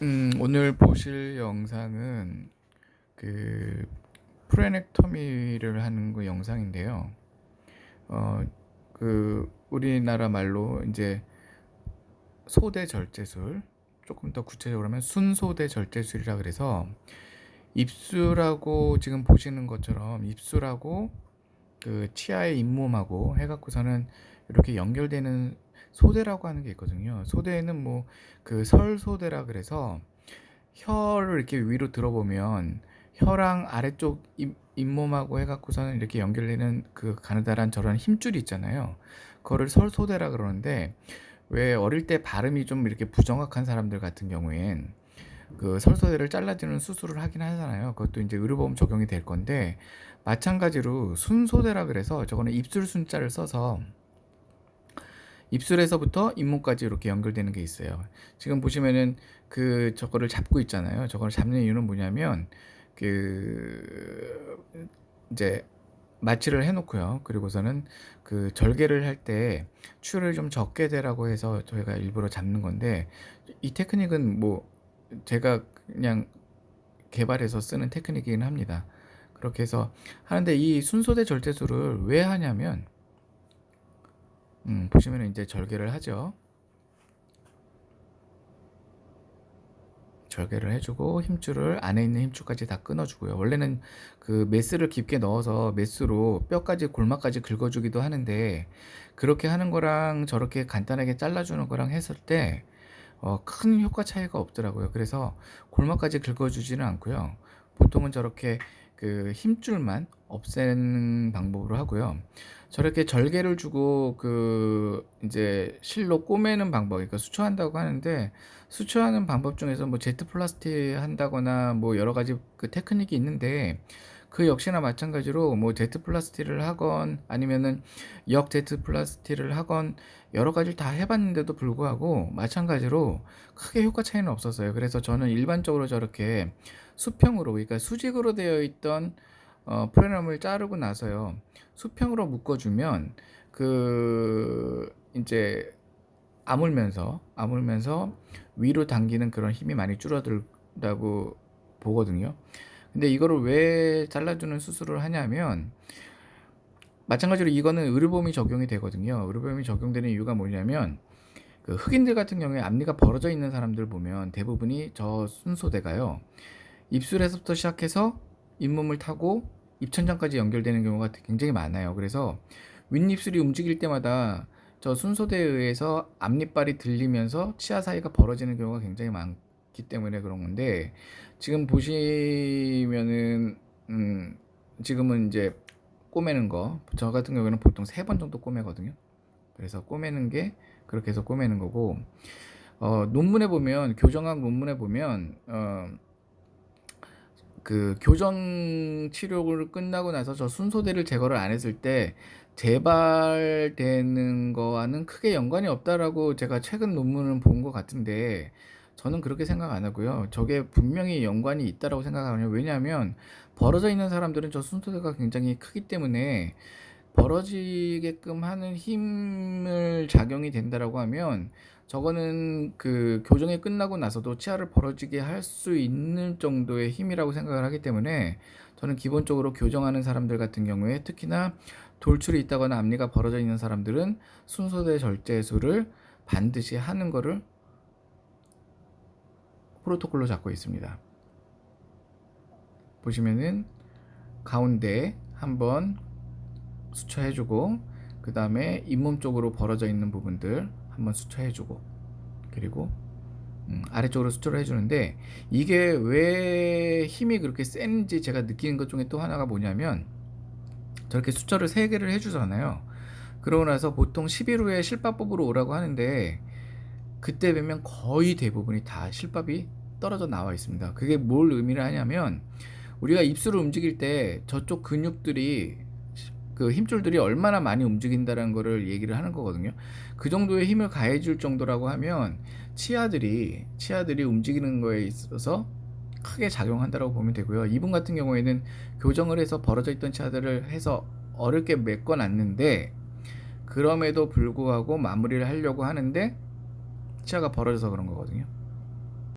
오늘 보실 영상은 그 프레넥터미를 하는 그 영상인데요. 우리나라 말로 이제 소대 절제술, 조금 더 구체적으로 하면 순소대 절제술이라 그래서 입술하고 지금 보시는 것처럼 입술하고 그 치아의 잇몸하고 해갖고서는 이렇게 연결되는 소대라고 하는 게 있거든요. 소대는 뭐 그 설소대라 그래서 혀를 이렇게 위로 들어보면 혀랑 아래쪽 잇몸하고 해갖고서는 이렇게 연결되는 그 가느다란 저런 힘줄이 있잖아요. 그거를 설소대라 그러는데, 왜 어릴 때 발음이 좀 이렇게 부정확한 사람들 같은 경우엔 그 설소대를 잘라주는 수술을 하긴 하잖아요. 그것도 이제 의료보험 적용이 될 건데, 마찬가지로 순소대라 그래서 저거는 입술 순자를 써서 입술에서부터 잇몸까지 이렇게 연결되는 게 있어요. 지금 보시면은 저거를 잡고 있잖아요. 저걸 잡는 이유는 뭐냐면 그 이제 마취를 해놓고요. 그리고서는 그 절개를 할 때 추를 좀 적게 대라고 해서 저희가 일부러 잡는 건데, 이 테크닉은 뭐 제가 그냥 개발해서 쓰는 테크닉이긴 합니다. 그렇게 해서 하는데, 이 순소대 절제술을 왜 하냐면 보시면 이제 절개를 하죠. 절개를 해주고 힘줄을 안에 있는 힘줄까지 다 끊어주고요. 원래는 그 메스를 깊게 넣어서 메스로 뼈까지 골막까지 긁어주기도 하는데, 그렇게 하는 거랑 저렇게 간단하게 잘라주는 거랑 했을 때 큰 효과 차이가 없더라고요. 그래서 골막까지 긁어주지는 않고요. 보통은 저렇게 그 힘줄만 없애는 방법으로 하고요. 저렇게 절개를 주고 그 이제 실로 꼬매는 방법, 그러니까 수초한다고 하는데, 수초하는 방법 중에서 뭐 제트 플라스티 한다거나 뭐 여러 가지 그 테크닉이 있는데, 그 역시나 마찬가지로 뭐 제트 플라스티를 하건 아니면은 역 제트 플라스티를 하건 여러 가지를 다 해봤는데도 불구하고 마찬가지로 크게 효과 차이는 없었어요. 그래서 저는 일반적으로 저렇게 수평으로, 그러니까 수직으로 되어 있던 프레럼을 자르고 나서요, 수평으로 묶어주면 그 이제 아물면서 위로 당기는 그런 힘이 많이 줄어들다고 보거든요. 근데 이거를 왜 잘라주는 수술을 하냐면, 마찬가지로 이거는 의료보험이 적용이 되거든요. 의료보험이 적용되는 이유가 뭐냐면, 그 흑인들 같은 경우에 앞니가 벌어져 있는 사람들 보면 대부분이 저 순소대가요, 입술에서부터 시작해서 잇몸을 타고 입천장까지 연결되는 경우가 굉장히 많아요. 그래서 윗입술이 움직일 때마다 저 순소대에 의해서 앞니빨이 들리면서 치아 사이가 벌어지는 경우가 굉장히 많기 때문에 그런 건데, 지금 보시면은 지금은 이제 꼬매는 거, 저 같은 경우에는 보통 3번 정도 꼬매거든요. 그래서 꼬매는 게 그렇게 해서 꼬매는 거고, 논문에 보면, 교정학 논문에 보면 그 교정 치료를 끝나고 나서 저 순소대를 제거를 안 했을 때 재발되는 거와는 크게 연관이 없다라고 제가 최근 논문을 본 것 같은데, 저는 그렇게 생각 안 하고요. 저게 분명히 연관이 있다라고 생각하거든요. 왜냐하면 벌어져 있는 사람들은 저 순소대가 굉장히 크기 때문에 벌어지게끔 하는 힘을 작용이 된다라고 하면, 저거는 그 교정이 끝나고 나서도 치아를 벌어지게 할 수 있는 정도의 힘이라고 생각을 하기 때문에, 저는 기본적으로 교정하는 사람들 같은 경우에 특히나 돌출이 있다거나 앞니가 벌어져 있는 사람들은 순소대 절제술을 반드시 하는 거를 프로토콜로 잡고 있습니다. 보시면은 가운데 한번 수쳐해주고, 그 다음에 잇몸 쪽으로 벌어져 있는 부분들 한번 수쳐해주고, 그리고 아래쪽으로 수쳐를 해주는데, 이게 왜 힘이 그렇게 센지 제가 느끼는 것 중에 또 하나가 뭐냐면, 저렇게 수쳐를 3개를 해주잖아요. 그러고 나서 보통 10일 후에 실밥 뽑으러 오라고 하는데, 그때 뵈면 거의 대부분이 다 실밥이 떨어져 나와 있습니다. 그게 뭘 의미를 하냐면, 우리가 입술을 움직일 때 저쪽 근육들이, 그 힘줄들이 얼마나 많이 움직인다는 거를 얘기를 하는 거거든요. 그 정도의 힘을 가해줄 정도라고 하면 치아들이 움직이는 거에 있어서 크게 작용한다고 보면 되고요. 이분 같은 경우에는 교정을 해서 벌어져 있던 치아들을 해서 어렵게 메꿔놨는데, 그럼에도 불구하고 마무리를 하려고 하는데 치아가 벌어져서 그런 거거든요.